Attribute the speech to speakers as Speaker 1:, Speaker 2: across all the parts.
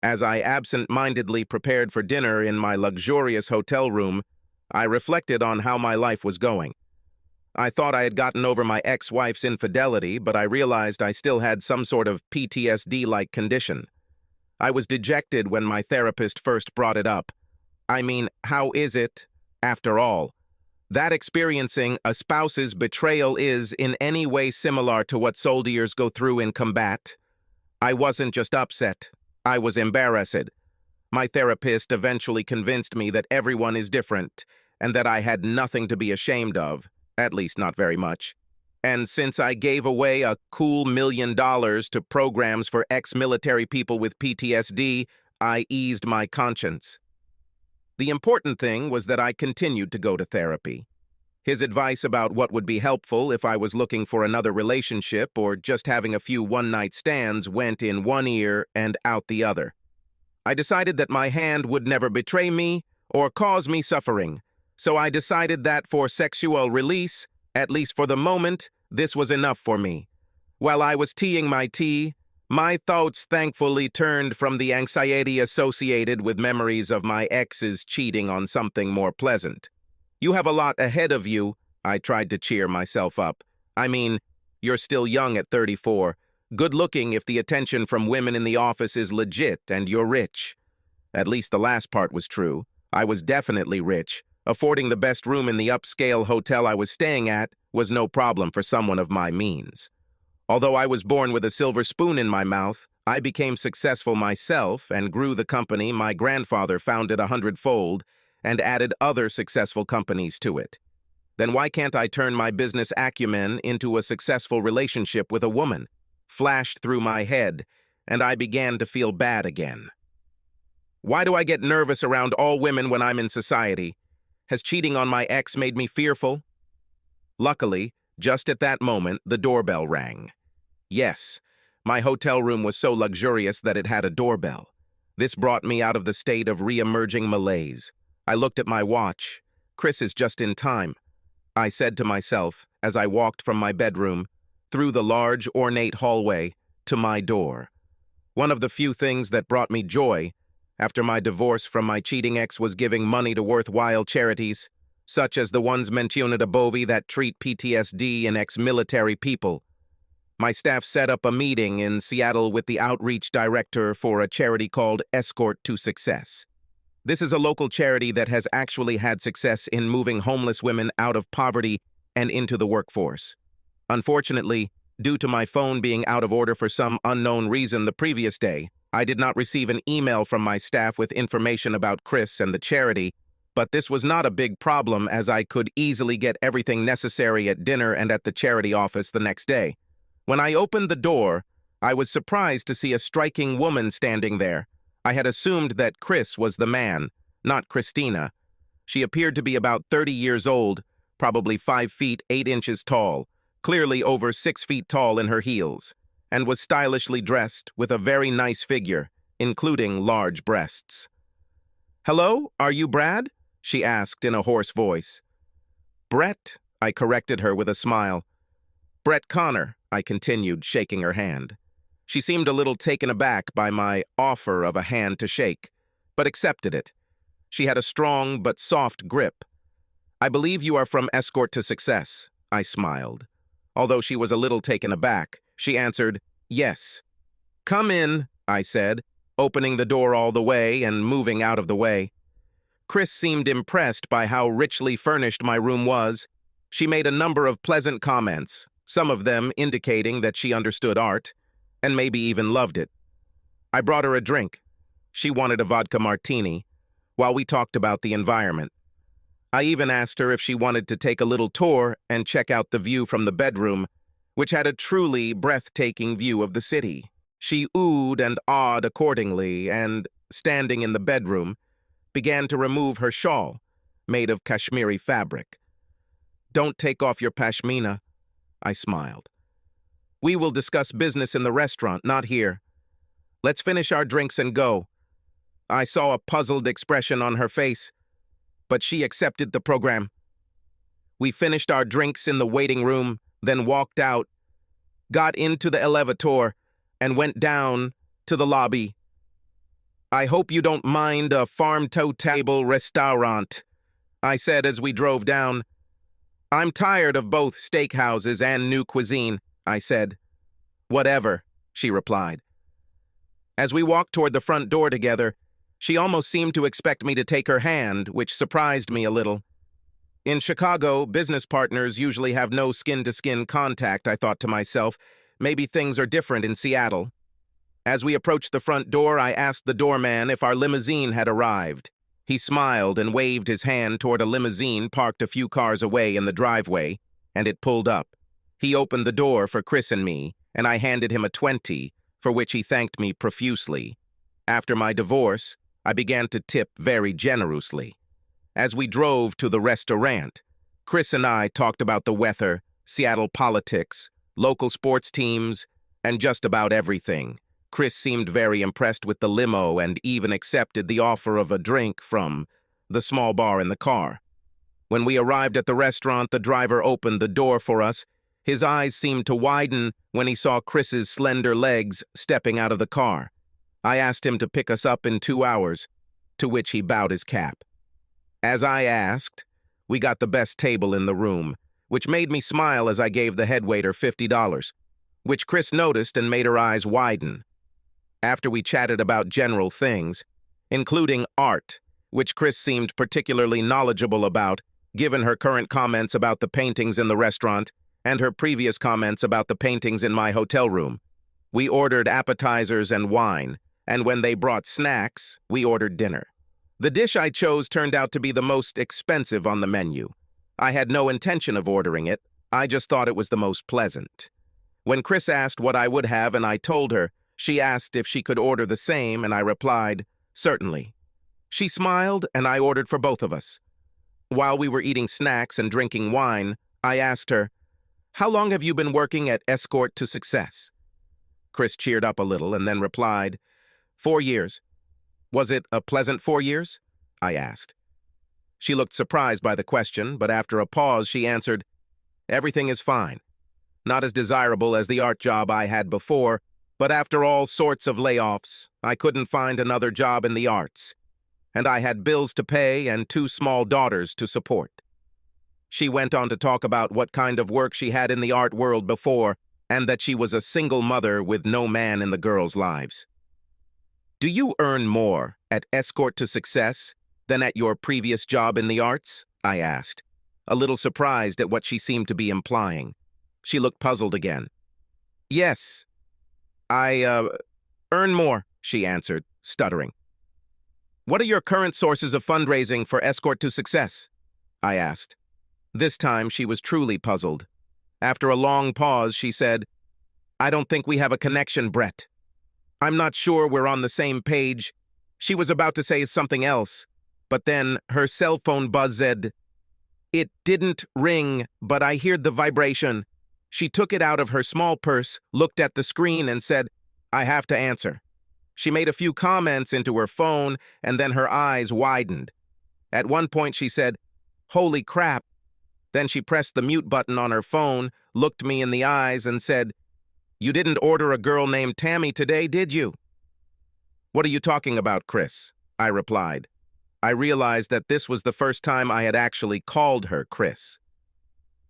Speaker 1: As I absent-mindedly prepared for dinner in my luxurious hotel room, I reflected on how my life was going. I thought I had gotten over my ex-wife's infidelity, but I realized I still had some sort of PTSD-like condition. I was dejected when my therapist first brought it up. I mean, how is it, after all, that experiencing a spouse's betrayal is in any way similar to what soldiers go through in combat? I wasn't just upset. I was embarrassed. My therapist eventually convinced me that everyone is different and that I had nothing to be ashamed of, at least not very much. And since I gave away a cool $1 million to programs for ex-military people with PTSD, I eased my conscience. The important thing was that I continued to go to therapy. His advice about what would be helpful if I was looking for another relationship or just having a few one-night stands went in one ear and out the other. I decided that my hand would never betray me or cause me suffering, so I decided that for sexual release, at least for the moment, this was enough for me. While I was teaing my tea, my thoughts thankfully turned from the anxiety associated with memories of my ex's cheating on something more pleasant. You have a lot ahead of you, I tried to cheer myself up. I mean, you're still young at 34, good-looking if the attention from women in the office is legit, and you're rich. At least the last part was true. I was definitely rich. Affording the best room in the upscale hotel I was staying at was no problem for someone of my means. Although I was born with a silver spoon in my mouth, I became successful myself and grew the company my grandfather founded 100-fold and added other successful companies to it. Then why can't I turn my business acumen into a successful relationship with a woman? Flashed through my head, and I began to feel bad again. Why do I get nervous around all women when I'm in society? Has cheating on my ex made me fearful? Luckily, just at that moment, the doorbell rang. Yes, my hotel room was so luxurious that it had a doorbell. This brought me out of the state of re-emerging malaise. I looked at my watch. Chris is just in time, I said to myself as I walked from my bedroom, through the large, ornate hallway, to my door. One of the few things that brought me joy after my divorce from my cheating ex was giving money to worthwhile charities, such as the ones mentioned above that treat PTSD and ex-military people. My staff set up a meeting in Seattle with the outreach director for a charity called Escort to Success. This is a local charity that has actually had success in moving homeless women out of poverty and into the workforce. Unfortunately, due to my phone being out of order for some unknown reason the previous day, I did not receive an email from my staff with information about Chris and the charity, but this was not a big problem as I could easily get everything necessary at dinner and at the charity office the next day. When I opened the door, I was surprised to see a striking woman standing there. I had assumed that Chris was the man, not Christina. She appeared to be about 30 years old, probably 5 feet 8 inches tall, clearly over 6 feet tall in her heels, and was stylishly dressed with a very nice figure, including large breasts. "Hello, are you Brad?" she asked in a hoarse voice. "Brett," I corrected her with a smile. "Brett Connor," I continued, shaking her hand. She seemed a little taken aback by my offer of a hand to shake, but accepted it. She had a strong but soft grip. "I believe you are from Escort to Success," I smiled. Although she was a little taken aback, she answered, "Yes." "Come in," I said, opening the door all the way and moving out of the way. Chris seemed impressed by how richly furnished my room was. She made a number of pleasant comments, some of them indicating that she understood art, and maybe even loved it. I brought her a drink. She wanted a vodka martini, while we talked about the environment. I even asked her if she wanted to take a little tour and check out the view from the bedroom, which had a truly breathtaking view of the city. She oohed and awed accordingly and, standing in the bedroom, began to remove her shawl, made of Kashmiri fabric. "Don't take off your pashmina," I smiled. "We will discuss business in the restaurant, not here. Let's finish our drinks and go." I saw a puzzled expression on her face, but she accepted the program. We finished our drinks in the waiting room, then walked out, got into the elevator, and went down to the lobby. I hope you don't mind a farm-to-table restaurant, I said as we drove down. I'm tired of both steakhouses and new cuisine, I said. Whatever, she replied. As we walked toward the front door together, she almost seemed to expect me to take her hand, which surprised me a little. In Chicago, business partners usually have no skin-to-skin contact, I thought to myself. Maybe things are different in Seattle. As we approached the front door, I asked the doorman if our limousine had arrived. He smiled and waved his hand toward a limousine parked a few cars away in the driveway, and it pulled up. He opened the door for Chris and me, and I handed him a 20, for which he thanked me profusely. After my divorce, I began to tip very generously. As we drove to the restaurant, Chris and I talked about the weather, Seattle politics, local sports teams, and just about everything. Chris seemed very impressed with the limo and even accepted the offer of a drink from the small bar in the car. When we arrived at the restaurant, the driver opened the door for us. His eyes seemed to widen when he saw Chris's slender legs stepping out of the car. I asked him to pick us up in 2 hours, to which he bowed his cap. As I asked, we got the best table in the room, which made me smile as I gave the headwaiter $50, which Chris noticed and made her eyes widen. After we chatted about general things, including art, which Chris seemed particularly knowledgeable about, given her current comments about the paintings in the restaurant and her previous comments about the paintings in my hotel room. We ordered appetizers and wine, and when they brought snacks, we ordered dinner. The dish I chose turned out to be the most expensive on the menu. I had no intention of ordering it, I just thought it was the most pleasant. When Chris asked what I would have and I told her, she asked if she could order the same, and I replied, certainly. She smiled, and I ordered for both of us. While we were eating snacks and drinking wine, I asked her, how long have you been working at Escort to Success? Chris cheered up a little and then replied, 4 years. Was it a pleasant 4 years? I asked. She looked surprised by the question, but after a pause, she answered, everything is fine. Not as desirable as the art job I had before, but after all sorts of layoffs, I couldn't find another job in the arts, and I had bills to pay and 2 small daughters to support. She went on to talk about what kind of work she had in the art world before, and that she was a single mother with no man in the girls' lives. Do you earn more at Escort to Success than at your previous job in the arts? I asked, a little surprised at what she seemed to be implying. She looked puzzled again. Yes. I earn more, she answered, stuttering. What are your current sources of fundraising for Escort to Success? I asked. This time she was truly puzzled. After a long pause, she said, I don't think we have a connection, Brett. I'm not sure we're on the same page. She was about to say something else, but then her cell phone buzzed. It didn't ring, but I heard the vibration. She took it out of her small purse, looked at the screen, and said, I have to answer. She made a few comments into her phone, and then her eyes widened. At one point she said, holy crap. Then she pressed the mute button on her phone, looked me in the eyes, and said, you didn't order a girl named Tammy today, did you? What are you talking about, Chris? I replied. I realized that this was the first time I had actually called her Chris.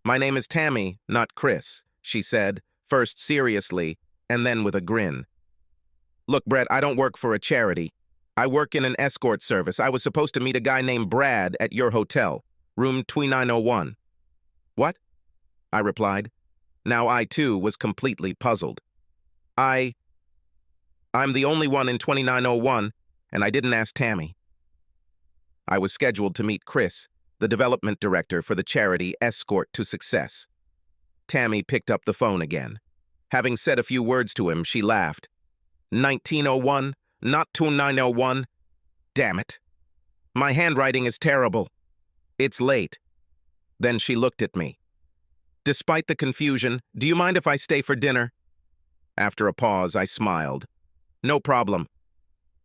Speaker 1: My name is Tammy, not Chris, she said, first seriously, and then with a grin. Look, Brett, I don't work for a charity. I work in an escort service. I was supposed to meet a guy named Brad at your hotel, room 2901. What? I replied. Now I, too, was completely puzzled. I'm the only one in 2901, and I didn't ask Tammy. I was scheduled to meet Chris, the development director for the charity Escort to Success. Tammy picked up the phone again. Having said a few words to him, she laughed. 1901, not 2901. Damn it. My handwriting is terrible. It's late. Then she looked at me. Despite the confusion, do you mind if I stay for dinner? After a pause, I smiled. No problem.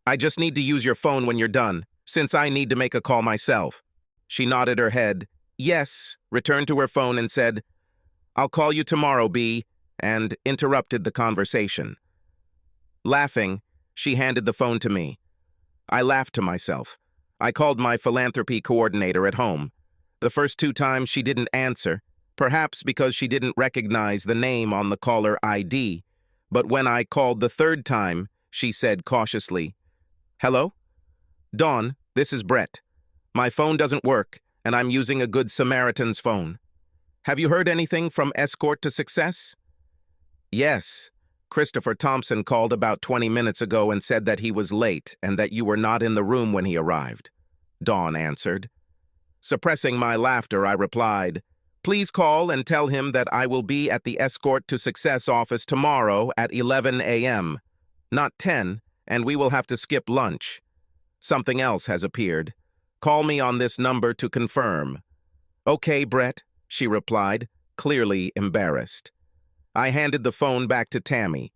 Speaker 1: I just need to use your phone when you're done, since I need to make a call myself. She nodded her head. Yes, returned to her phone and said, I'll call you tomorrow, B, and interrupted the conversation. Laughing, she handed the phone to me. I laughed to myself. I called my philanthropy coordinator at home. The first 2 times she didn't answer, perhaps because she didn't recognize the name on the caller ID. But when I called the 3rd time, she said cautiously, "Hello? Dawn, this is Brett. My phone doesn't work, and I'm using a Good Samaritan's phone. Have you heard anything from Escort to Success?" "Yes. Christopher Thompson called about 20 minutes ago and said that he was late and that you were not in the room when he arrived," Dawn answered. Suppressing my laughter, I replied, "Please call and tell him that I will be at the Escort to Success office tomorrow at 11 a.m., not 10, and we will have to skip lunch. Something else has appeared. Call me on this number to confirm." "Okay, Brett," she replied, clearly embarrassed. I handed the phone back to Tammy.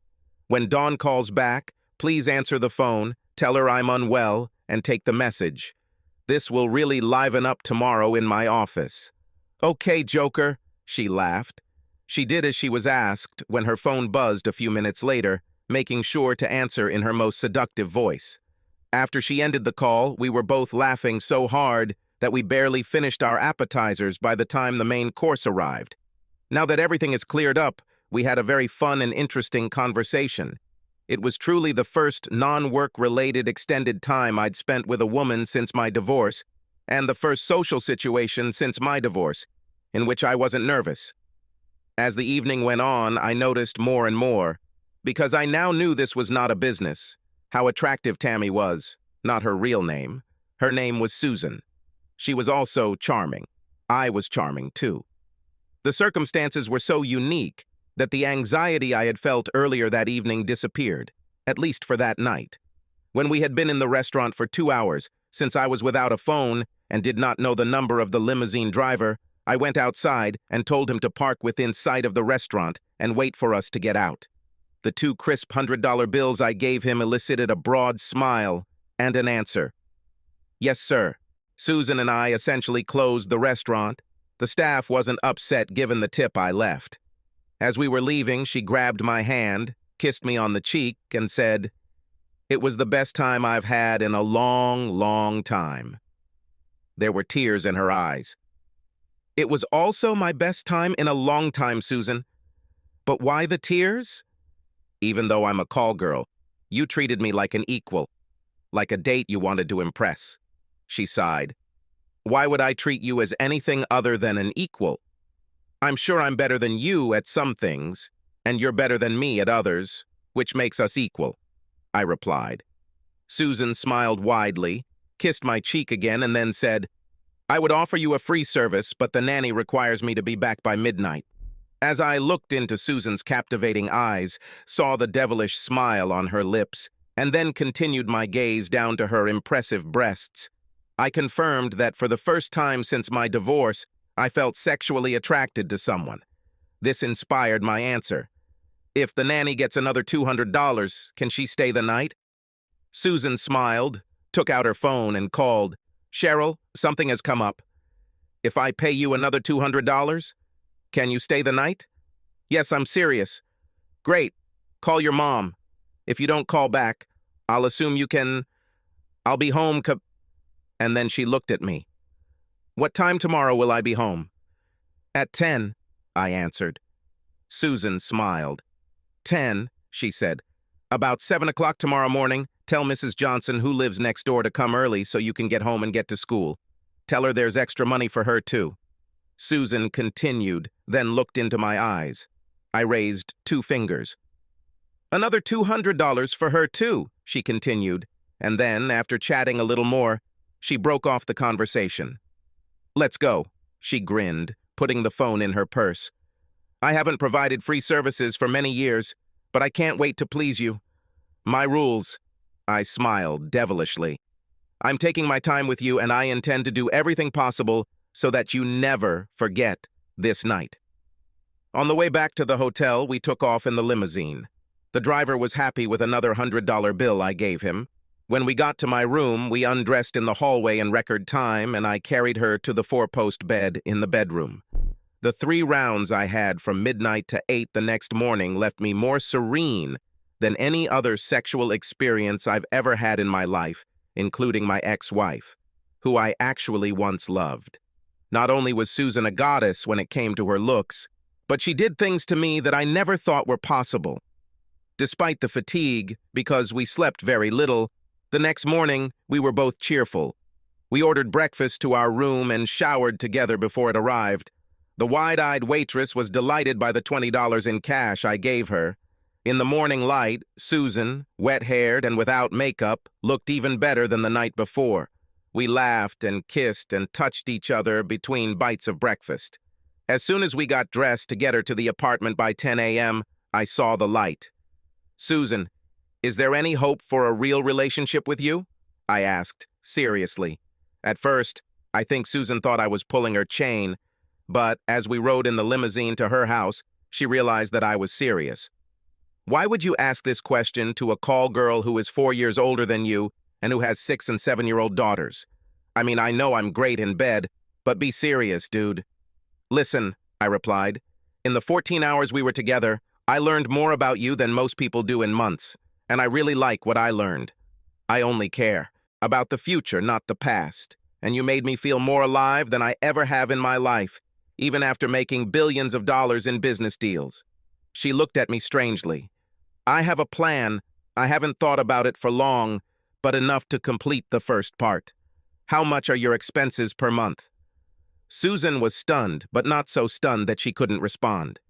Speaker 1: "When Dawn calls back, please answer the phone, tell her I'm unwell, and take the message. This will really liven up tomorrow in my office." "Okay, Joker," she laughed. She did as she was asked when her phone buzzed a few minutes later, making sure to answer in her most seductive voice. After she ended the call, we were both laughing so hard that we barely finished our appetizers by the time the main course arrived. Now that everything is cleared up, we had a very fun and interesting conversation. It was truly the first non-work-related extended time I'd spent with a woman since my divorce, and the first social situation since my divorce, in which I wasn't nervous. As the evening went on, I noticed more and more, because I now knew this was not a business, how attractive Tammy was, not her real name. Her name was Susan. She was also charming. I was charming, too. The circumstances were so unique that the anxiety I had felt earlier that evening disappeared, at least for that night. When we had been in the restaurant for 2 hours, since I was without a phone and did not know the number of the limousine driver, I went outside and told him to park within sight of the restaurant and wait for us to get out. The 2 crisp $100 bills I gave him elicited a broad smile and an answer. "Yes, sir." Susan and I essentially closed the restaurant. The staff wasn't upset given the tip I left. As we were leaving, she grabbed my hand, kissed me on the cheek, and said, "It was the best time I've had in a long, long time." There were tears in her eyes. "It was also my best time in a long time, Susan. But why the tears? Even though I'm a call girl, you treated me like an equal, like a date you wanted to impress," she sighed. "Why would I treat you as anything other than an equal? I'm sure I'm better than you at some things, and you're better than me at others, which makes us equal," I replied. Susan smiled widely, kissed my cheek again, and then said, "I would offer you a free service, but the nanny requires me to be back by midnight." As I looked into Susan's captivating eyes, saw the devilish smile on her lips, and then continued my gaze down to her impressive breasts, I confirmed that for the first time since my divorce, I felt sexually attracted to someone. This inspired my answer. "If the nanny gets another $200, can she stay the night?" Susan smiled, took out her phone, and called, "Cheryl, something has come up. If I pay you another $200, can you stay the night?" "Yes, I'm serious." "Great. Call your mom. If you don't call back, I'll assume you can. I'll be home And then she looked at me. "What time tomorrow will I be home?" "At 10, I answered. Susan smiled. 10, she said. "About 7 o'clock tomorrow morning, tell Mrs. Johnson, who lives next door, to come early so you can get home and get to school. Tell her there's extra money for her, too." Susan continued, then looked into my eyes. I raised 2 fingers. "Another $200 for her, too," she continued, and then, after chatting a little more, she broke off the conversation. "Let's go," she grinned, putting the phone in her purse. "I haven't provided free services for many years, but I can't wait to please you. My rules." I smiled devilishly. "I'm taking my time with you, and I intend to do everything possible so that you never forget this night." On the way back to the hotel, we took off in the limousine. The driver was happy with another $100 bill I gave him. When we got to my room, we undressed in the hallway in record time, and I carried her to the 4-post bed in the bedroom. The 3 rounds I had from midnight to 8 the next morning left me more serene than any other sexual experience I've ever had in my life, including my ex-wife, who I actually once loved. Not only was Susan a goddess when it came to her looks, but she did things to me that I never thought were possible. Despite the fatigue, because we slept very little, the next morning we were both cheerful. We ordered breakfast to our room and showered together before it arrived. The wide-eyed waitress was delighted by the $20 in cash I gave her. In the morning light, Susan, wet-haired and without makeup, looked even better than the night before. We laughed and kissed and touched each other between bites of breakfast. As soon as we got dressed to get her to the apartment by 10 a.m., I saw the light. "Susan, is there any hope for a real relationship with you?" I asked, seriously. At first, I think Susan thought I was pulling her chain, but as we rode in the limousine to her house, she realized that I was serious. "Why would you ask this question to a call girl who is 4 years older than you and who has 6- and 7-year-old daughters? I mean, I know I'm great in bed, but be serious, dude." "Listen," I replied, "in the 14 hours we were together, I learned more about you than most people do in months, and I really like what I learned. I only care about the future, not the past, and you made me feel more alive than I ever have in my life, even after making billions of dollars in business deals." She looked at me strangely. "I have a plan. I haven't thought about it for long, but enough to complete the first part. How much are your expenses per month?" Susan was stunned, but not so stunned that she couldn't respond.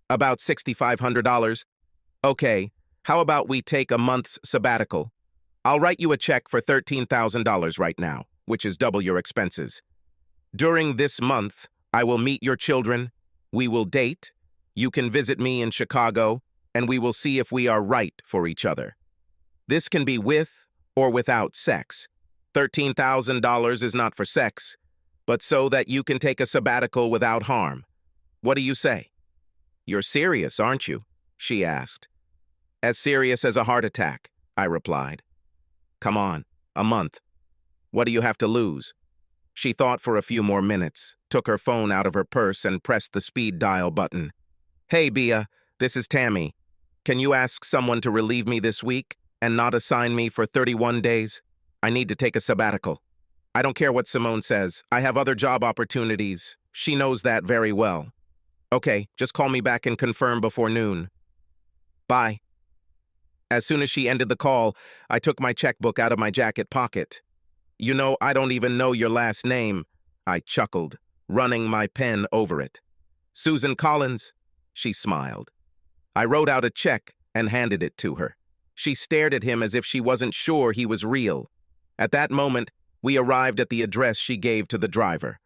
Speaker 1: "About $6,500. Okay, how about we take a month's sabbatical? I'll write you a check for $13,000 right now, which is double your expenses. During this month, I will meet your children, we will date, you can visit me in Chicago, and we will see if we are right for each other. This can be with or without sex. $13,000 is not for sex, but so that you can take a sabbatical without harm. What do you say?" "You're serious, aren't you?" she asked. "As serious as a heart attack," I replied. "Come on, a month. What do you have to lose?" She thought for a few more minutes, took her phone out of her purse and pressed the speed dial button. "Hey, Bia, this is Tammy. Can you ask someone to relieve me this week and not assign me for 31 days? I need to take a sabbatical. I don't care what Simone says. I have other job opportunities. She knows that very well. Okay, just call me back and confirm before noon. Bye." As soon as she ended the call, I took my checkbook out of my jacket pocket. "You know, I don't even know your last name," I chuckled, running my pen over it. "Susan Collins." She smiled. I wrote out a check and handed it to her. She stared at him as if she wasn't sure he was real. At that moment, we arrived at the address she gave to the driver.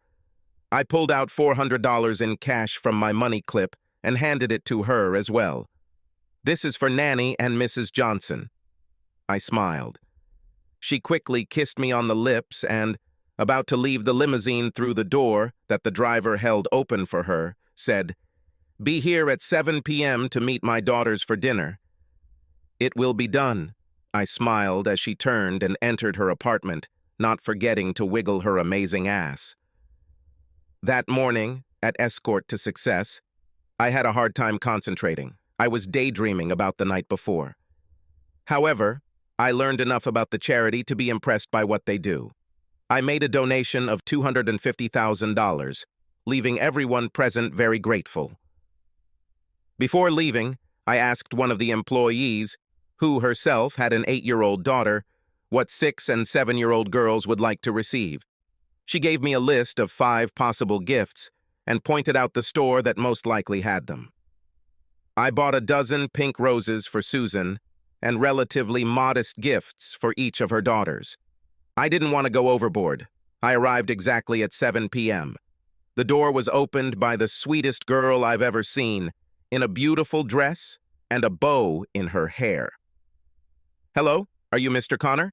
Speaker 1: I pulled out $400 in cash from my money clip and handed it to her as well. "This is for Nanny and Mrs. Johnson." I smiled. She quickly kissed me on the lips and, about to leave the limousine through the door that the driver held open for her, said, "Be here at 7 p.m. to meet my daughters for dinner." "It will be done," I smiled as she turned and entered her apartment, not forgetting to wiggle her amazing ass. That morning, at Escort to Success, I had a hard time concentrating. I was daydreaming about the night before. However, I learned enough about the charity to be impressed by what they do. I made a donation of $250,000, leaving everyone present very grateful. Before leaving, I asked one of the employees, who herself had an 8-year-old daughter, what 6- and 7-year-old girls would like to receive. She gave me a list of 5 possible gifts and pointed out the store that most likely had them. I bought a dozen pink roses for Susan and relatively modest gifts for each of her daughters. I didn't want to go overboard. I arrived exactly at 7 p.m. The door was opened by the sweetest girl I've ever seen, in a beautiful dress and a bow in her hair. "Hello, are you Mr. Connor?"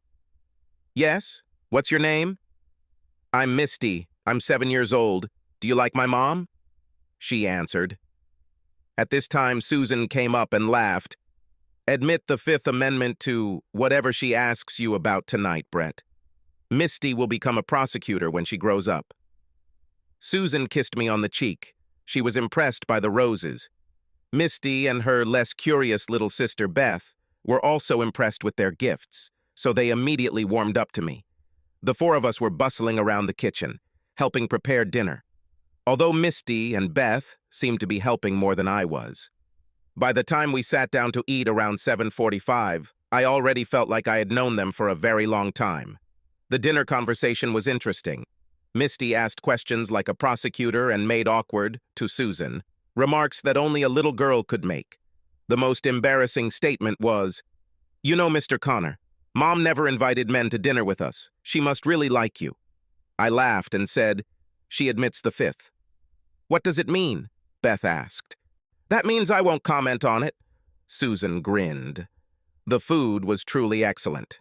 Speaker 1: "Yes. What's your name?" "I'm Misty. I'm 7 years old. Do you like my mom?" She answered. At this time, Susan came up and laughed. "Admit the Fifth Amendment to whatever she asks you about tonight, Brett. Misty will become a prosecutor when she grows up." Susan kissed me on the cheek. She was impressed by the roses. Misty and her less curious little sister, Beth, were also impressed with their gifts. so they immediately warmed up to me. The four of us were bustling around the kitchen, helping prepare dinner, although Misty and Beth seemed to be helping more than I was. By the time we sat down to eat around 7:45, I already felt like I had known them for a very long time. The dinner conversation was interesting. Misty asked questions like a prosecutor and made awkward, to Susan, remarks that only a little girl could make. The most embarrassing statement was, "You know, Mr. Connor, Mom never invited men to dinner with us. She must really like you." I laughed and said, "She admits the fifth." "What does it mean?" Beth asked. "That means I won't comment on it." Susan grinned. The food was truly excellent.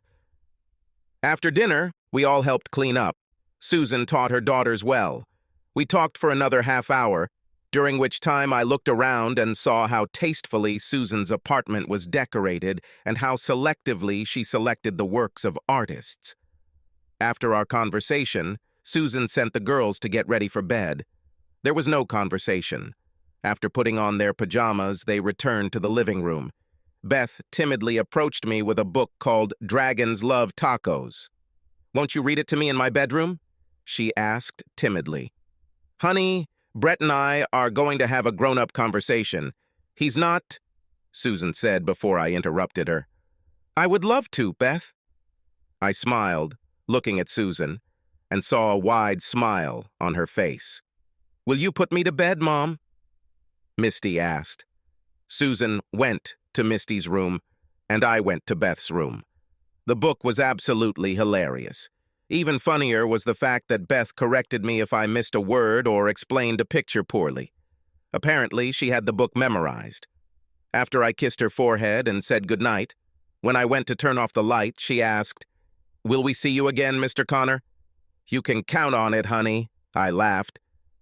Speaker 1: After dinner, we all helped clean up. Susan taught her daughters well. We talked for another half hour, during which time I looked around and saw how tastefully Susan's apartment was decorated and how selectively she selected the works of artists. After our conversation, Susan sent the girls to get ready for bed. There was no conversation. After putting on their pajamas, they returned to the living room. Beth timidly approached me with a book called Dragons Love Tacos. "Won't you read it to me in my bedroom?" she asked timidly. "Honey, Brett and I are going to have a grown-up conversation. He's not," Susan said before I interrupted her. "I would love to, Beth." I smiled, looking at Susan, and saw a wide smile on her face. "Will you put me to bed, Mom?" Misty asked. Susan went to Misty's room, and I went to Beth's room. The book was absolutely hilarious. Even funnier was the fact that Beth corrected me if I missed a word or explained a picture poorly. Apparently, she had the book memorized. After I kissed her forehead and said goodnight, when I went to turn off the light, she asked, "Will we see you again, Mr. Connor?" "You can count on it, honey," I laughed.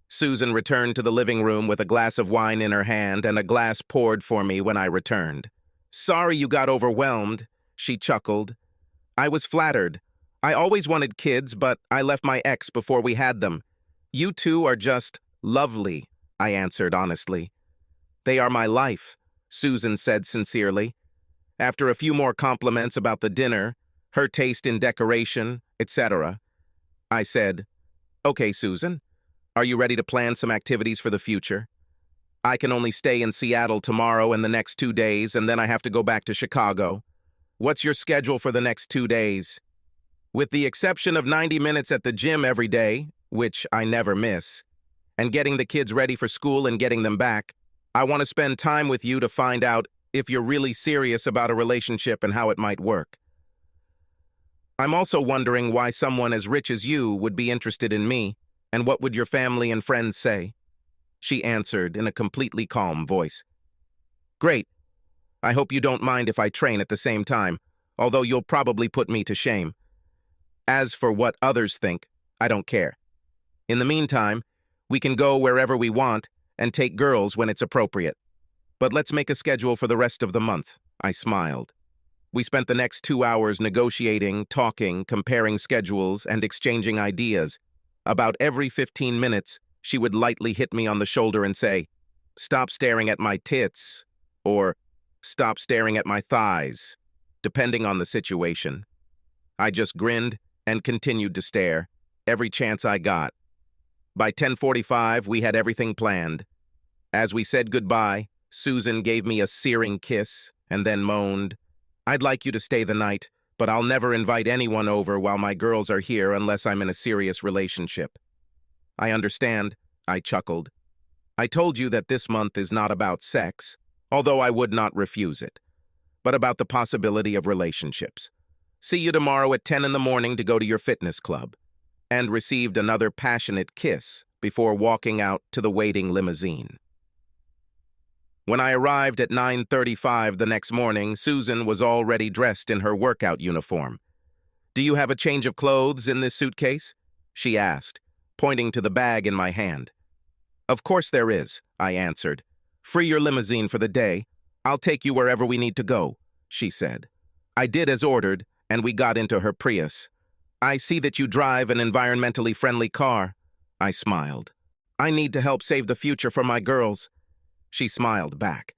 Speaker 1: Susan returned to the living room with a glass of wine in her hand and a glass poured for me when I returned. "Sorry you got overwhelmed," she chuckled. "I was flattered. I always wanted kids, but I left my ex before we had them. You two are just lovely," I answered honestly. "They are my life," Susan said sincerely. After a few more compliments about the dinner, her taste in decoration, etc., I said, "Okay, Susan, are you ready to plan some activities for the future? I can only stay in Seattle tomorrow and the next 2 days, and then I have to go back to Chicago. What's your schedule for the next 2 days?" With the exception of 90 minutes at the gym every day, which I never miss, and getting the kids ready for school and getting them back, I want to spend time with you to find out if you're really serious about a relationship and how it might work. I'm also wondering why someone as rich as you would be interested in me, and what would your family and friends say?" She answered in a completely calm voice. "Great. I hope you don't mind if I train at the same time, although you'll probably put me to shame. As for what others think, I don't care. In the meantime, we can go wherever we want and take girls when it's appropriate. But let's make a schedule for the rest of the month." I smiled. We spent the next 2 hours negotiating, talking, comparing schedules, and exchanging ideas. About every 15 minutes, she would lightly hit me on the shoulder and say, "Stop staring at my tits," or "Stop staring at my thighs," depending on the situation. I just grinned and continued to stare, every chance I got. By 10:45, we had everything planned. As we said goodbye, Susan gave me a searing kiss and then moaned, "I'd like you to stay the night, but I'll never invite anyone over while my girls are here unless I'm in a serious relationship." "I understand," I chuckled. "I told you that this month is not about sex, although I would not refuse it, but about the possibility of relationships. See you tomorrow at 10 in the morning to go to your fitness club," and received another passionate kiss before walking out to the waiting limousine. When I arrived at 9:35 the next morning, Susan was already dressed in her workout uniform. "Do you have a change of clothes in this suitcase?" she asked, pointing to the bag in my hand. "Of course there is," I answered. "Free your limousine for the day. I'll take you wherever we need to go," she said. I did as ordered, and we got into her Prius. "I see that you drive an environmentally friendly car." I smiled. "I need to help save the future for my girls." She smiled back.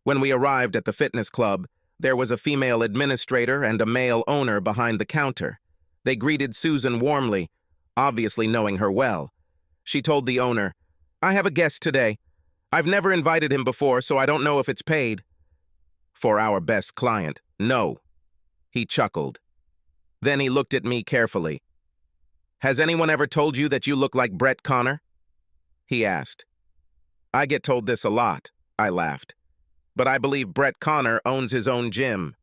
Speaker 1: When we arrived at the fitness club, There was a female administrator and a male owner behind the counter. They greeted Susan warmly, obviously knowing her well. She told the owner, "I have a guest today. I've never invited him before, so I don't know if it's paid." "For our best client, no." He chuckled. Then he looked at me carefully. "Has anyone ever told you that you look like Brett Connor?" He asked. "I get told this a lot," I laughed. "But I believe Brett Connor owns his own gym."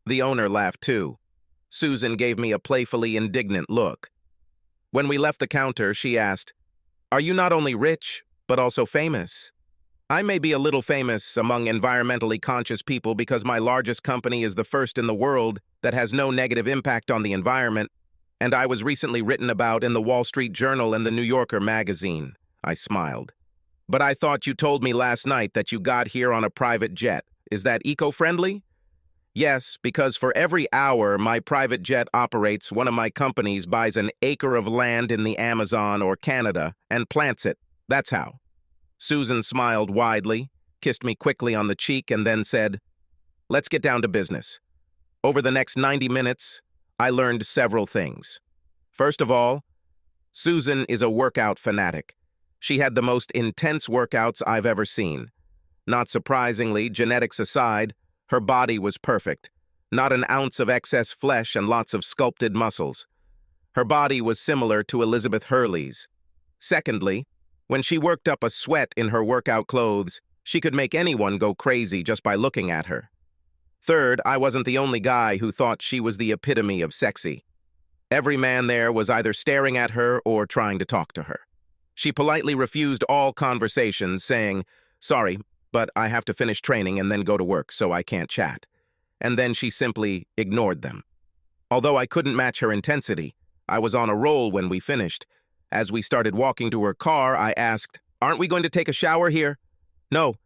Speaker 1: The owner laughed too. Susan gave me a playfully indignant look. When we left the counter, she asked, "Are you not only rich, but also famous?" "I may be a little famous among environmentally conscious people because my largest company is the first in the world that has no negative impact on the environment, and I was recently written about in the Wall Street Journal and the New Yorker magazine," I smiled. "But I thought you told me last night that you got here on a private jet. Is that eco-friendly?" "Yes, because for every hour my private jet operates, one of my companies buys an acre of land in the Amazon or Canada and plants it. That's how." Susan smiled widely, kissed me quickly on the cheek, and then said, "Let's get down to business." Over the next 90 minutes, I learned several things. First of all, Susan is a workout fanatic. She had the most intense workouts I've ever seen. Not surprisingly, genetics aside, her body was perfect. Not an ounce of excess flesh and lots of sculpted muscles. Her body was similar to Elizabeth Hurley's. Secondly, when she worked up a sweat in her workout clothes, she could make anyone go crazy just by looking at her. Third, I wasn't the only guy who thought she was the epitome of sexy. Every man there was either staring at her or trying to talk to her. She politely refused all conversations, saying, "Sorry, but I have to finish training and then go to work, so I can't chat." And then she simply ignored them. Although I couldn't match her intensity, I was on a roll when we finished. As we started walking to her car, I asked, "Aren't we going to take a shower here?" "No,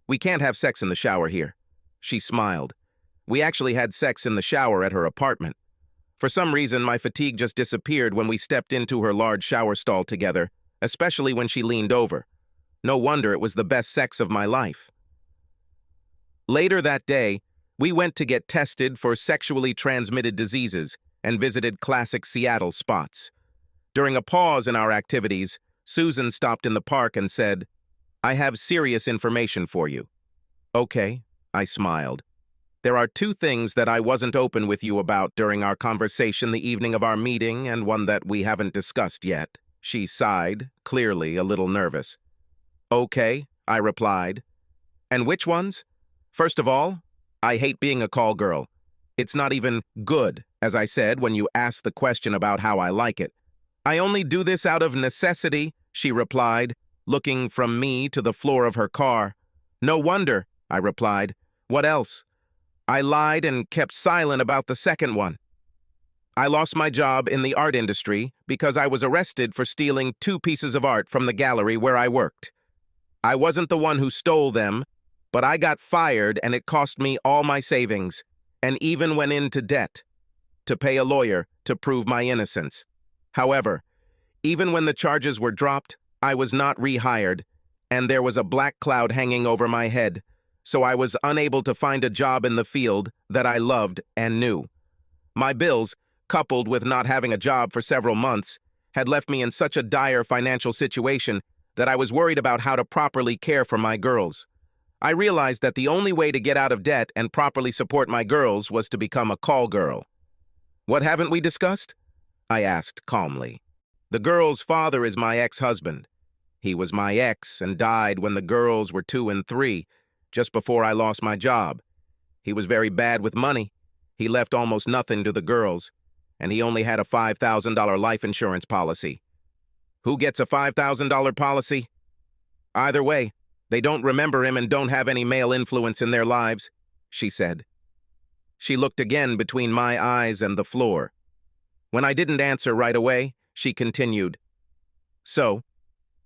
Speaker 1: we can't have sex in the shower here." She smiled. We actually had sex in the shower at her apartment. For some reason, my fatigue just disappeared when we stepped into her large shower stall together, especially when she leaned over. No wonder it was the best sex of my life. Later that day, we went to get tested for sexually transmitted diseases and visited classic Seattle spots. During a pause in our activities, Susan stopped in the park and said, "I have serious information for you." "Okay," I smiled. "There are two things that I wasn't open with you about during our conversation the evening of our meeting, and one that we haven't discussed yet." She sighed, clearly a little nervous. "Okay," I replied. "And which ones?" "First of all, I hate being a call girl. It's not even good, as I said when you asked the question about how I like it. I only do this out of necessity," she replied, looking from me to the floor of her car. "No wonder," I replied. "What else?" I lied and kept silent about the second one. I lost my job in the art industry because I was arrested for stealing 2 pieces of art from the gallery where I worked. I wasn't the one who stole them, but I got fired and it cost me all my savings, and even went into debt to pay a lawyer to prove my innocence. However, even when the charges were dropped, I was not rehired, and there was a black cloud hanging over my head, so I was unable to find a job in the field that I loved and knew. My bills, coupled with not having a job for several months, had left me in such a dire financial situation that I was worried about how to properly care for my girls. I realized that the only way to get out of debt and properly support my girls was to become a call girl. "What haven't we discussed?" I asked calmly. "The girls' father is my ex-husband. He was my ex and died when the girls were 2 and 3, just before I lost my job. He was very bad with money. He left almost nothing to the girls, and he only had a $5,000 life insurance policy. Who gets a $5,000 policy? Either way, they don't remember him and don't have any male influence in their lives," she said. She looked again between my eyes and the floor. When I didn't answer right away, she continued, "So,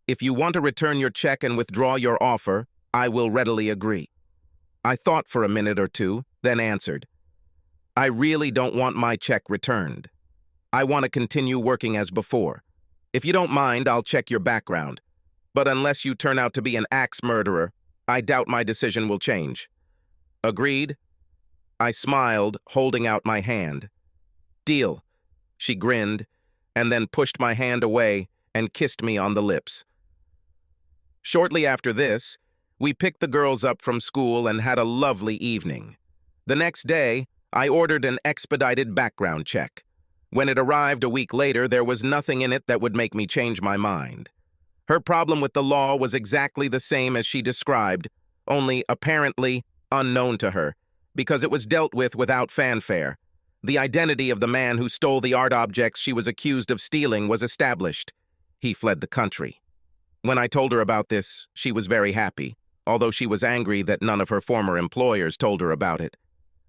Speaker 1: if you want to return your check and withdraw your offer, I will readily agree." I thought for a minute or two, then answered, "I really don't want my check returned. I want to continue working as before. If you don't mind, I'll check your background. But unless you turn out to be an axe murderer, I doubt my decision will change." "Agreed?" I smiled, holding out my hand. "Deal." She grinned, and then pushed my hand away and kissed me on the lips. Shortly after this, we picked the girls up from school and had a lovely evening. The next day, I ordered an expedited background check. When it arrived a week later, there was nothing in it that would make me change my mind. Her problem with the law was exactly the same as she described, only apparently unknown to her, because it was dealt with without fanfare. The identity of the man who stole the art objects she was accused of stealing was established. He fled the country. When I told her about this, she was very happy, although she was angry that none of her former employers told her about it.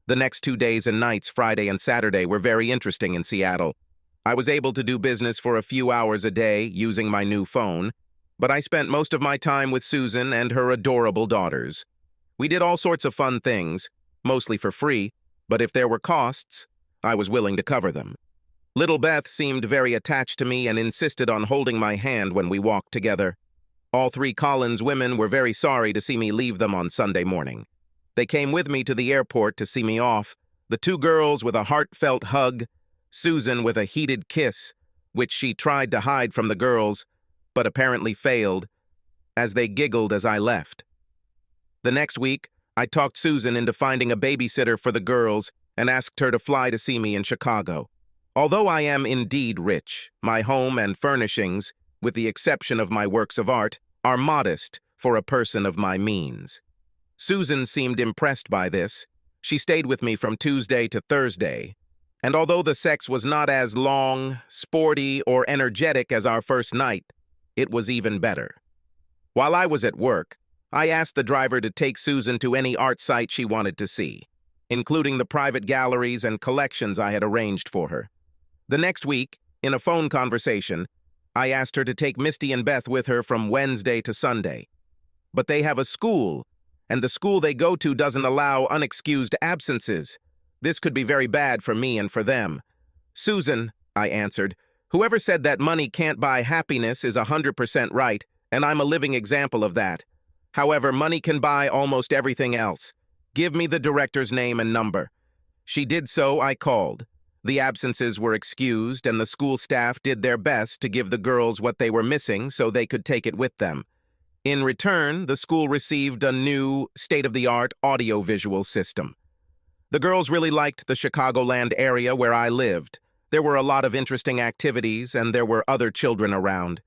Speaker 1: The next 2 days and nights, Friday and Saturday, were very interesting in Seattle. I was able to do business for a few hours a day using my new phone, but I spent most of my time with Susan and her adorable daughters. We did all sorts of fun things, mostly for free, but if there were costs, I was willing to cover them. Little Beth seemed very attached to me and insisted on holding my hand when we walked together. All 3 Collins women were very sorry to see me leave them on Sunday morning. They came with me to the airport to see me off, the 2 girls with a heartfelt hug, Susan with a heated kiss, which she tried to hide from the girls, but apparently failed, as they giggled as I left. The next week, I talked Susan into finding a babysitter for the girls and asked her to fly to see me in Chicago. Although I am indeed rich, my home and furnishings, with the exception of my works of art, are modest for a person of my means. Susan seemed impressed by this. She stayed with me from Tuesday to Thursday, and although the sex was not as long, sporty, or energetic as our first night, it was even better. While I was at work, I asked the driver to take Susan to any art site she wanted to see, including the private galleries and collections I had arranged for her. The next week, in a phone conversation, I asked her to take Misty and Beth with her from Wednesday to Sunday. But they have a school, and the school they go to doesn't allow unexcused absences. This could be very bad for me and for them. "Susan," I answered, "whoever said that money can't buy happiness is 100% right, and I'm a living example of that. However, money can buy almost everything else. Give me the director's name and number." She did so. I called. The absences were excused, and the school staff did their best to give the girls what they were missing so they could take it with them. In return, the school received a new, state-of-the-art audio-visual system. The girls really liked the Chicagoland area where I lived. There were a lot of interesting activities, and there were other children around.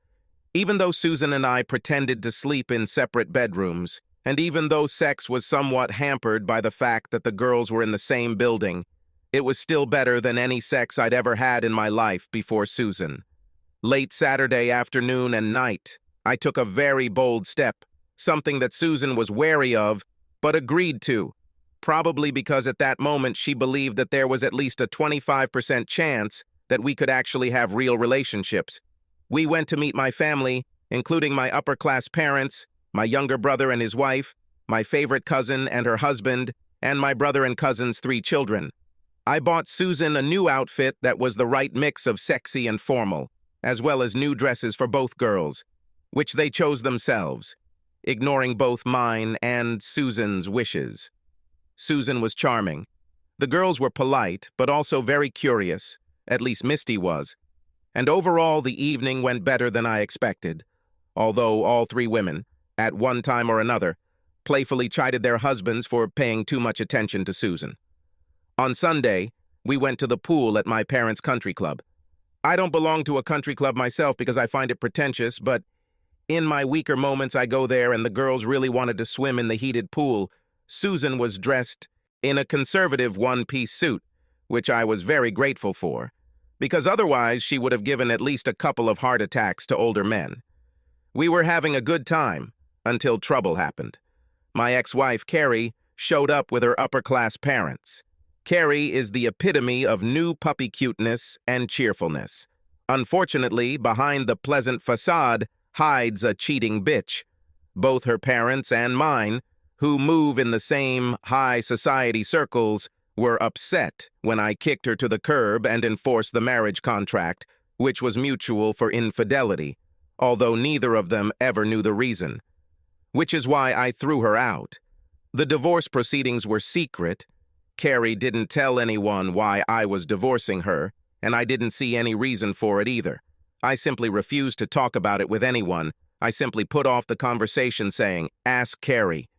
Speaker 1: Even though Susan and I pretended to sleep in separate bedrooms, and even though sex was somewhat hampered by the fact that the girls were in the same building, it was still better than any sex I'd ever had in my life before Susan. Late Saturday afternoon and night, I took a very bold step, something that Susan was wary of, but agreed to, probably because at that moment she believed that there was at least a 25% chance that we could actually have real relationships. We went to meet my family, including my upper-class parents, my younger brother and his wife, my favorite cousin and her husband, and my brother and cousin's 3 children. I bought Susan a new outfit that was the right mix of sexy and formal, as well as new dresses for both girls, which they chose themselves, ignoring both mine and Susan's wishes. Susan was charming. The girls were polite, but also very curious, at least Misty was. And overall, the evening went better than I expected, although all 3 women, at one time or another, playfully chided their husbands for paying too much attention to Susan. On Sunday, we went to the pool at my parents' country club. I don't belong to a country club myself because I find it pretentious, but in my weaker moments I go there and the girls really wanted to swim in the heated pool. Susan was dressed in a conservative one-piece suit, which I was very grateful for, because otherwise she would have given at least a couple of heart attacks to older men. We were having a good time until trouble happened. My ex-wife, Carrie, showed up with her upper-class parents. Carrie is the epitome of new puppy cuteness and cheerfulness. Unfortunately, behind the pleasant facade hides a cheating bitch. Both her parents and mine, who move in the same high society circles, were upset when I kicked her to the curb and enforced the marriage contract, which was mutual for infidelity, although neither of them ever knew the reason. Which is why I threw her out. The divorce proceedings were secret, Carrie didn't tell anyone why I was divorcing her, and I didn't see any reason for it either. I simply refused to talk about it with anyone. I simply put off the conversation saying, "Ask Carrie."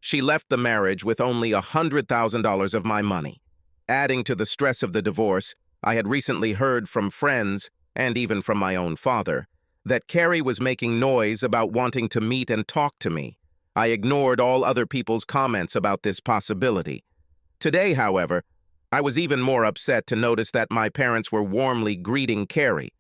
Speaker 1: She left the marriage with only $100,000 of my money. Adding to the stress of the divorce, I had recently heard from friends, and even from my own father, that Carrie was making noise about wanting to meet and talk to me. I ignored all other people's comments about this possibility. Today, however, I was even more upset to notice that my parents were warmly greeting Carrie.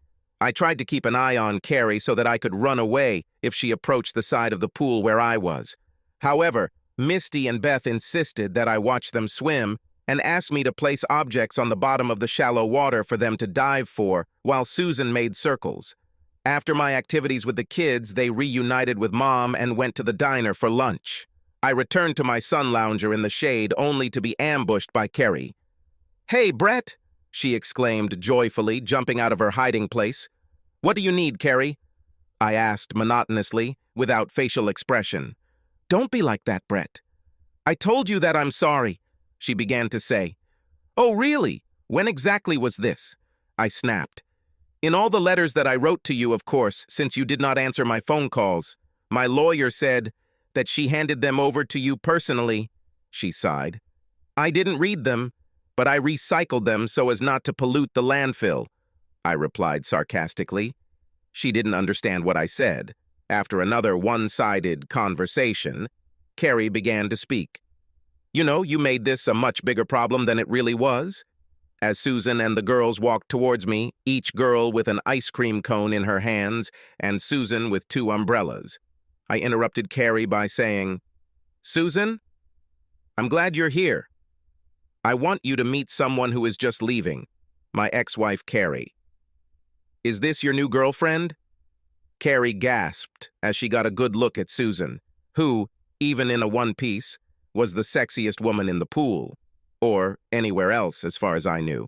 Speaker 1: I tried to keep an eye on Carrie so that I could run away if she approached the side of the pool where I was. However, Misty and Beth insisted that I watch them swim and asked me to place objects on the bottom of the shallow water for them to dive for, while Susan made circles. After my activities with the kids, they reunited with Mom and went to the diner for lunch. I returned to my sun lounger in the shade only to be ambushed by Carrie. "Hey, Brett!" she exclaimed joyfully, jumping out of her hiding place. "What do you need, Carrie?" I asked monotonously, without facial expression. "Don't be like that, Brett." "I told you that I'm sorry," she began to say. "Oh, really? When exactly was this?" I snapped. "In all the letters that I wrote to you, of course, since you did not answer my phone calls. My lawyer said that she handed them over to you personally," she sighed. "I didn't read them, but I recycled them so as not to pollute the landfill," I replied sarcastically. She didn't understand what I said. After another one-sided conversation, Carrie began to speak. "You know, you made this a much bigger problem than it really was." As Susan and the girls walked towards me, each girl with an ice cream cone in her hands and Susan with 2 umbrellas, I interrupted Carrie by saying, "Susan, I'm glad you're here. I want you to meet someone who is just leaving, my ex-wife Carrie." "Is this your new girlfriend?" Carrie gasped as she got a good look at Susan, who, even in a one-piece, was the sexiest woman in the pool, or anywhere else as far as I knew.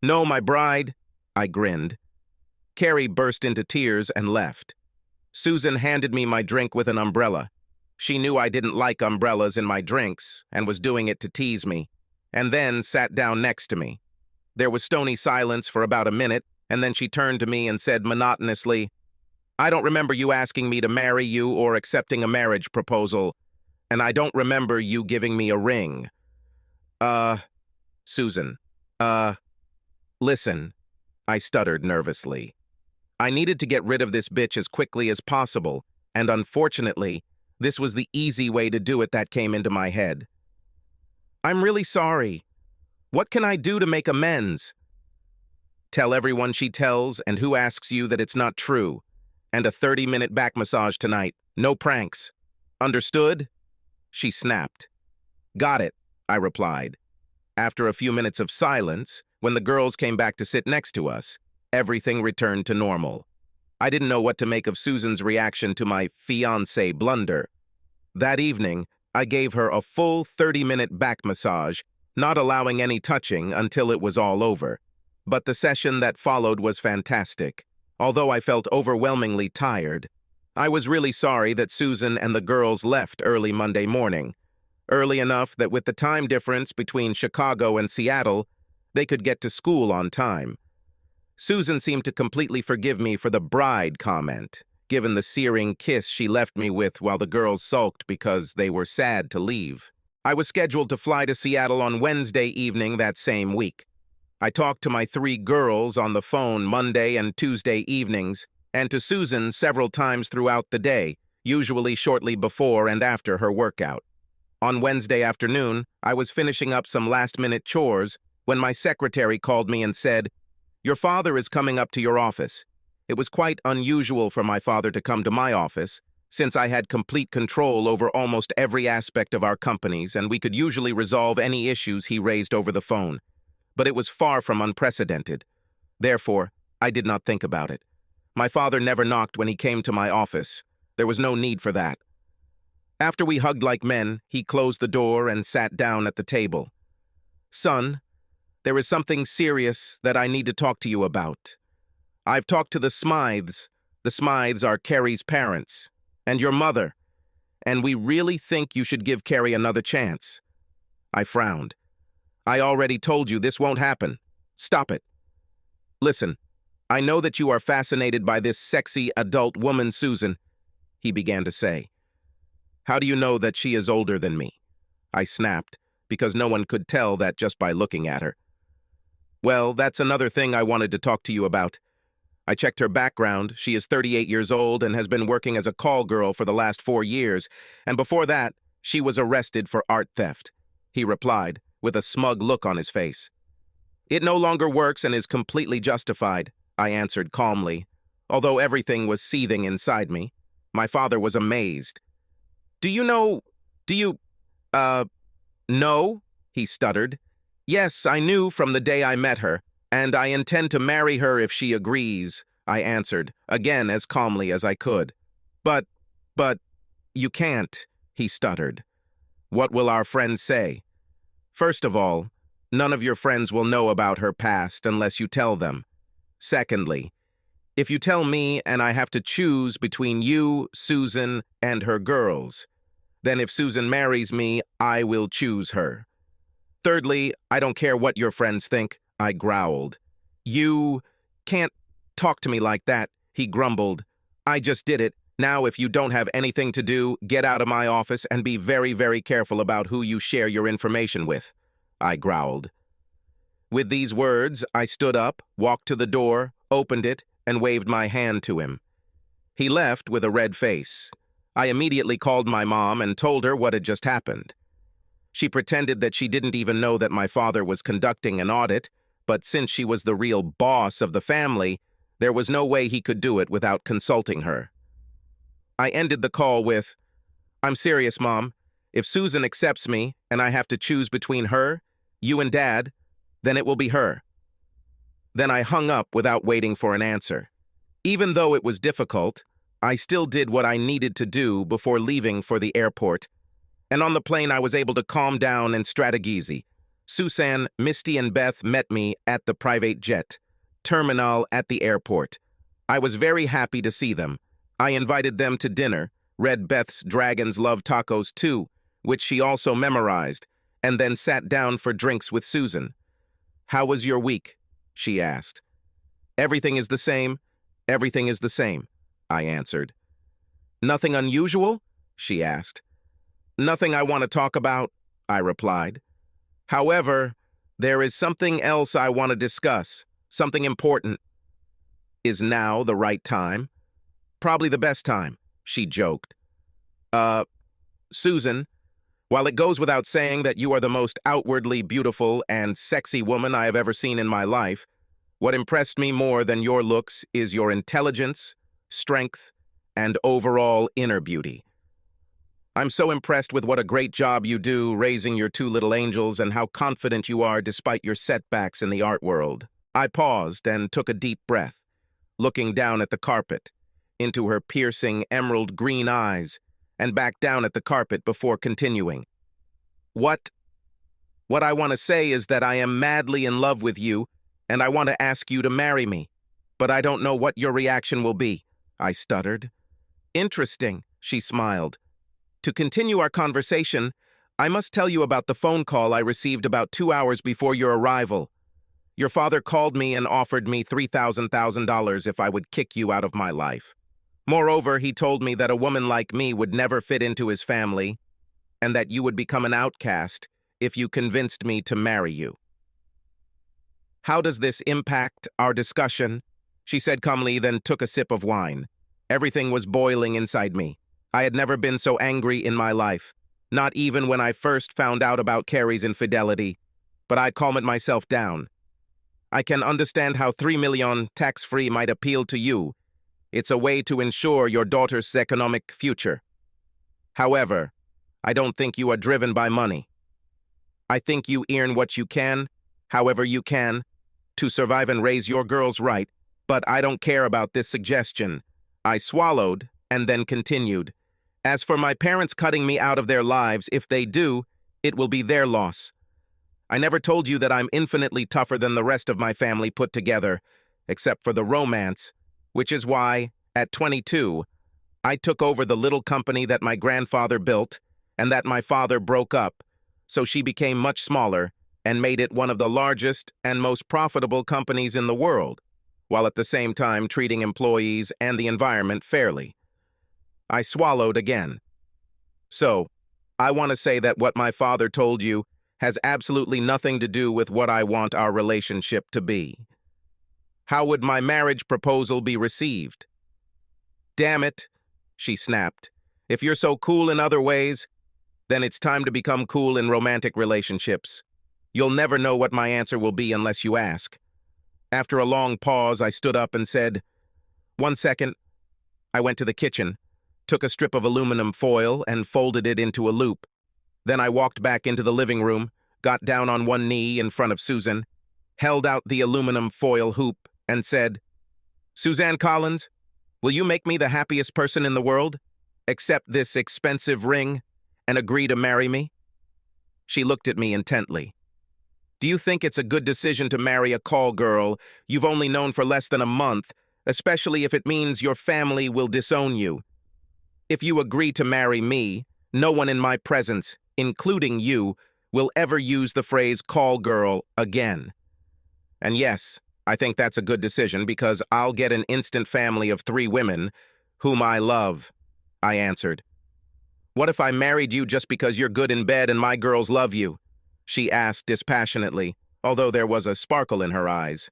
Speaker 1: "No, my bride," I grinned. Carrie burst into tears and left. Susan handed me my drink with an umbrella. She knew I didn't like umbrellas in my drinks and was doing it to tease me, and then sat down next to me. There was stony silence for about a minute, and then she turned to me and said monotonously, "I don't remember you asking me to marry you or accepting a marriage proposal, and I don't remember you giving me a ring." Susan, listen," I stuttered nervously. I needed to get rid of this bitch as quickly as possible, and unfortunately, this was the easy way to do it that came into my head. "I'm really sorry. What can I do to make amends?" "Tell everyone she tells and who asks you that it's not true. And a 30-minute back massage tonight. No pranks. Understood?" She snapped. "Got it," I replied. After a few minutes of silence, when the girls came back to sit next to us, everything returned to normal. I didn't know what to make of Susan's reaction to my fiancé blunder. That evening, I gave her a full 30-minute back massage, not allowing any touching until it was all over. But the session that followed was fantastic. Although I felt overwhelmingly tired, I was really sorry that Susan and the girls left early Monday morning, early enough that with the time difference between Chicago and Seattle, they could get to school on time. Susan seemed to completely forgive me for the bride comment, given the searing kiss she left me with while the girls sulked because they were sad to leave. I was scheduled to fly to Seattle on Wednesday evening that same week. I talked to my 3 girls on the phone Monday and Tuesday evenings, and to Susan several times throughout the day, usually shortly before and after her workout. On Wednesday afternoon, I was finishing up some last-minute chores when my secretary called me and said, "Your father is coming up to your office." It was quite unusual for my father to come to my office, since I had complete control over almost every aspect of our companies and we could usually resolve any issues he raised over the phone. But it was far from unprecedented. Therefore, I did not think about it. My father never knocked when he came to my office. There was no need for that. After we hugged like men, he closed the door and sat down at the table. "Son, there is something serious that I need to talk to you about. I've talked to the Smythes. The Smythes are Carrie's parents, and your mother, and we really think you should give Carrie another chance." I frowned. I already told you this won't happen. Stop it. Listen, I know that you are fascinated by this sexy adult woman, Susan, he began to say. How do you know that she is older than me? I snapped, because no one could tell that just by looking at her. Well, that's another thing I wanted to talk to you about. I checked her background. She is 38 years old and has been working as a call girl for the last 4 years, and before that, she was arrested for art theft, he replied, with a smug look on his face. It no longer works and is completely justified, I answered calmly, although everything was seething inside me. My father was amazed. Do you, know? He stuttered. Yes, I knew from the day I met her, and I intend to marry her if she agrees, I answered, again as calmly as I could. But, you can't, he stuttered. What will our friends say? First of all, none of your friends will know about her past unless you tell them. Secondly, if you tell me and I have to choose between you, Susan, and her girls, then if Susan marries me, I will choose her. Thirdly, I don't care what your friends think, I growled. You can't talk to me like that, he grumbled. I just did it. Now, if you don't have anything to do, get out of my office and be very, very careful about who you share your information with, I growled. With these words, I stood up, walked to the door, opened it, and waved my hand to him. He left with a red face. I immediately called my mom and told her what had just happened. She pretended that she didn't even know that my father was conducting an audit, but since she was the real boss of the family, there was no way he could do it without consulting her. I ended the call with, I'm serious, Mom. If Susan accepts me and I have to choose between her, you and Dad, then it will be her. Then I hung up without waiting for an answer. Even though it was difficult, I still did what I needed to do before leaving for the airport. And on the plane, I was able to calm down and strategize. Susan, Misty, and Beth met me at the private jet terminal at the airport. I was very happy to see them. I invited them to dinner, read Beth's Dragons Love Tacos too, which she also memorized, and then sat down for drinks with Susan. How was your week? She asked. Everything is the same. Everything is the same, I answered. Nothing unusual? She asked. Nothing I want to talk about, I replied. However, there is something else I want to discuss, something important. Is now the right time? Probably the best time, she joked. Susan, while it goes without saying that you are the most outwardly beautiful and sexy woman I have ever seen in my life, what impressed me more than your looks is your intelligence, strength, and overall inner beauty. I'm so impressed with what a great job you do raising your 2 little angels and how confident you are despite your setbacks in the art world. I paused and took a deep breath, looking down at the carpet, into her piercing emerald green eyes, and back down at the carpet before continuing. What I want to say is that I am madly in love with you, and I want to ask you to marry me, but I don't know what your reaction will be, I stuttered. Interesting, she smiled. To continue our conversation, I must tell you about the phone call I received about 2 hours before your arrival. Your father called me and offered me $3,000 if I would kick you out of my life. Moreover, he told me that a woman like me would never fit into his family, and that you would become an outcast if you convinced me to marry you. How does this impact our discussion? She said calmly, then took a sip of wine. Everything was boiling inside me. I had never been so angry in my life, not even when I first found out about Carrie's infidelity, but I calmed myself down. I can understand how $3 million tax-free might appeal to you. It's a way to ensure your daughter's economic future. However, I don't think you are driven by money. I think you earn what you can, however you can, to survive and raise your girls right, but I don't care about this suggestion. I swallowed and then continued. As for my parents cutting me out of their lives, if they do, it will be their loss. I never told you that I'm infinitely tougher than the rest of my family put together, except for the romance, which is why, at 22, I took over the little company that my grandfather built and that my father broke up, so she became much smaller, and made it one of the largest and most profitable companies in the world, while at the same time treating employees and the environment fairly. I swallowed again. So, I want to say that what my father told you has absolutely nothing to do with what I want our relationship to be. How would my marriage proposal be received? Damn it, she snapped. If you're so cool in other ways, then it's time to become cool in romantic relationships. You'll never know what my answer will be unless you ask. After a long pause, I stood up and said, "1 second." I went to the kitchen, took a strip of aluminum foil and folded it into a loop. Then I walked back into the living room, got down on one knee in front of Susan, held out the aluminum foil hoop, and said, "Suzanne Collins, will you make me the happiest person in the world? Accept this expensive ring and agree to marry me?" She looked at me intently. "Do you think it's a good decision to marry a call girl you've only known for less than a month, especially if it means your family will disown you? If you agree to marry me, no one in my presence, including you, will ever use the phrase call girl again. And yes, I think that's a good decision because I'll get an instant family of 3 women whom I love," I answered. "What if I married you just because you're good in bed and my girls love you?" she asked dispassionately, although there was a sparkle in her eyes.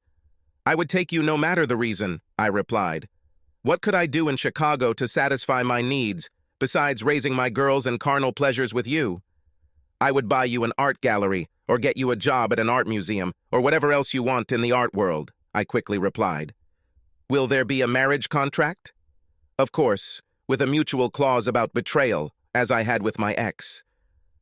Speaker 1: "I would take you no matter the reason," I replied. "What could I do in Chicago to satisfy my needs, besides raising my girls and carnal pleasures with you? I would buy you an art gallery, or get you a job at an art museum, or whatever else you want in the art world," I quickly replied. "Will there be a marriage contract?" "Of course, with a mutual clause about betrayal, as I had with my ex.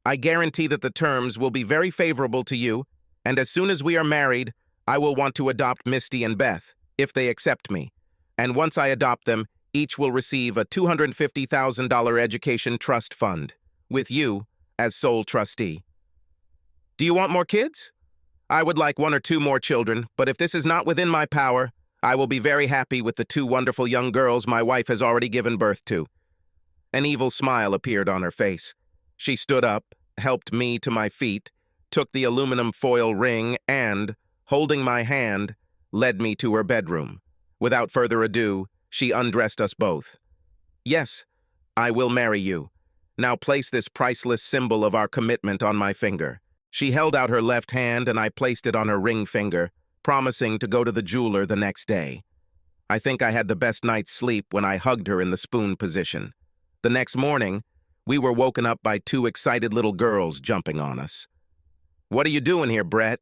Speaker 1: I guarantee that the terms will be very favorable to you, and as soon as we are married, I will want to adopt Misty and Beth, if they accept me. And once I adopt them, each will receive a $250,000 education trust fund, with you as sole trustee. Do you want more kids? I would like 1 or 2 more children, but if this is not within my power, I will be very happy with the 2 wonderful young girls my wife has already given birth to." An evil smile appeared on her face. She stood up, helped me to my feet, took the aluminum foil ring, and, holding my hand, led me to her bedroom. Without further ado, she undressed us both. "Yes, I will marry you. Now place this priceless symbol of our commitment on my finger." She held out her left hand and I placed it on her ring finger, promising to go to the jeweler the next day. I think I had the best night's sleep when I hugged her in the spoon position. The next morning, we were woken up by 2 excited little girls jumping on us. "What are you doing here, Brett?"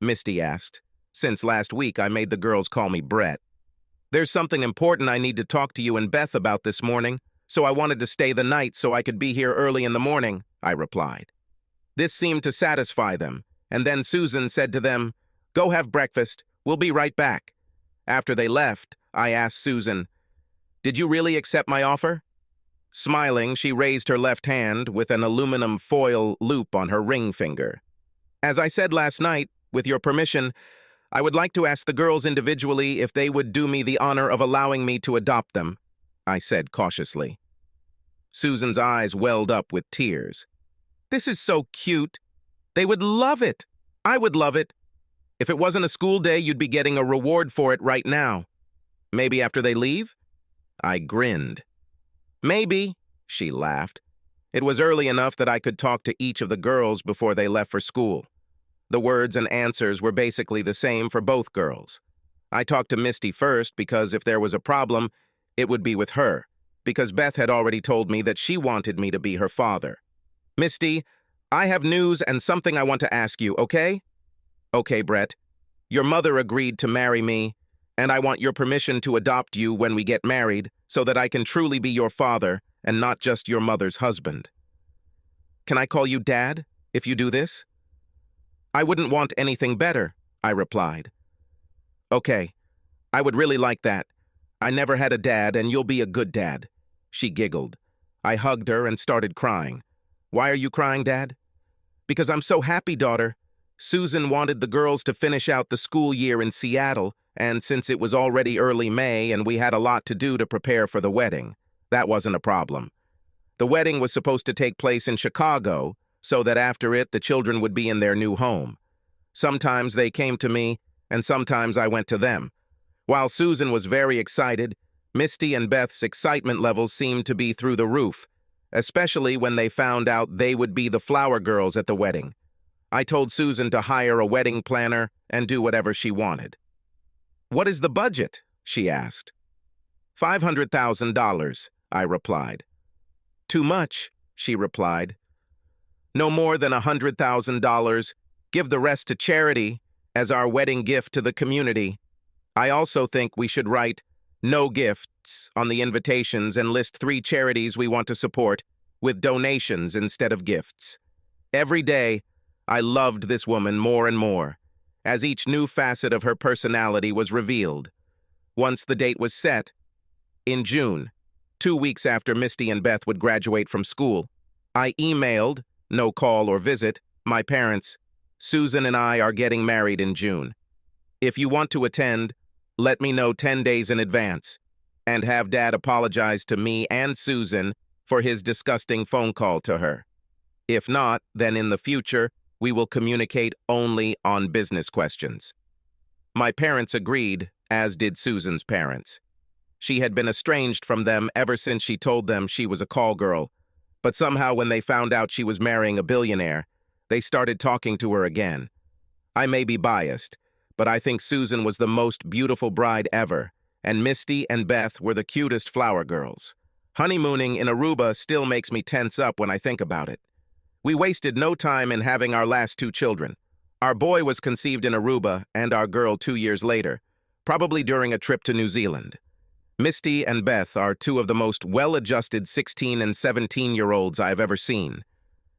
Speaker 1: Misty asked. Since last week, I made the girls call me Brett. "There's something important I need to talk to you and Beth about this morning, so I wanted to stay the night so I could be here early in the morning," I replied. This seemed to satisfy them, and then Susan said to them, "Go have breakfast, we'll be right back." After they left, I asked Susan, "Did you really accept my offer?" Smiling, she raised her left hand with an aluminum foil loop on her ring finger. "As I said last night, with your permission, I would like to ask the girls individually if they would do me the honor of allowing me to adopt them," I said cautiously. Susan's eyes welled up with tears. "This is so cute. They would love it. I would love it. If it wasn't a school day, you'd be getting a reward for it right now. Maybe after they leave?" I grinned. "Maybe," she laughed. It was early enough that I could talk to each of the girls before they left for school. The words and answers were basically the same for both girls. I talked to Misty first because if there was a problem, it would be with her, because Beth had already told me that she wanted me to be her father. "Misty, I have news and something I want to ask you, okay?" "Okay, Brett. Your mother agreed to marry me, and I want your permission to adopt you when we get married so that I can truly be your father and not just your mother's husband." "Can I call you Dad if you do this?" "I wouldn't want anything better," I replied. "Okay, I would really like that. I never had a dad and you'll be a good dad." She giggled. I hugged her and started crying. "Why are you crying, Dad?" "Because I'm so happy, daughter. Susan wanted the girls to finish out the school year in Seattle, and since it was already early May and we had a lot to do to prepare for the wedding, that wasn't a problem. The wedding was supposed to take place in Chicago, so that after it, the children would be in their new home. Sometimes they came to me, and sometimes I went to them. While Susan was very excited, Misty and Beth's excitement levels seemed to be through the roof, especially when they found out they would be the flower girls at the wedding. I told Susan to hire a wedding planner and do whatever she wanted. "What is the budget?" she asked. $500,000, I replied. "Too much," she replied. "No more than $100,000. Give the rest to charity as our wedding gift to the community. I also think we should write no gifts on the invitations and list 3 charities we want to support with donations instead of gifts." Every day, I loved this woman more and more, as each new facet of her personality was revealed. Once the date was set, in June, 2 weeks after Misty and Beth would graduate from school, I emailed, no call or visit, my parents, "Susan and I are getting married in June. If you want to attend, let me know 10 days in advance, and have Dad apologize to me and Susan for his disgusting phone call to her. If not, then in the future, we will communicate only on business questions." My parents agreed, as did Susan's parents. She had been estranged from them ever since she told them she was a call girl, but somehow when they found out she was marrying a billionaire, they started talking to her again. I may be biased, but I think Susan was the most beautiful bride ever, and Misty and Beth were the cutest flower girls. Honeymooning in Aruba still makes me tense up when I think about it. We wasted no time in having our last 2 children. Our boy was conceived in Aruba and our girl 2 years later, probably during a trip to New Zealand. Misty and Beth are 2 of the most well-adjusted 16 and 17-year-olds I've ever seen,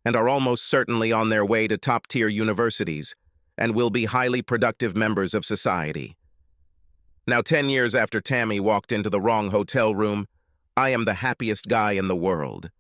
Speaker 1: and are almost certainly on their way to top-tier universities, and will be highly productive members of society. Now, 10 years after Tammy walked into the wrong hotel room, I am the happiest guy in the world.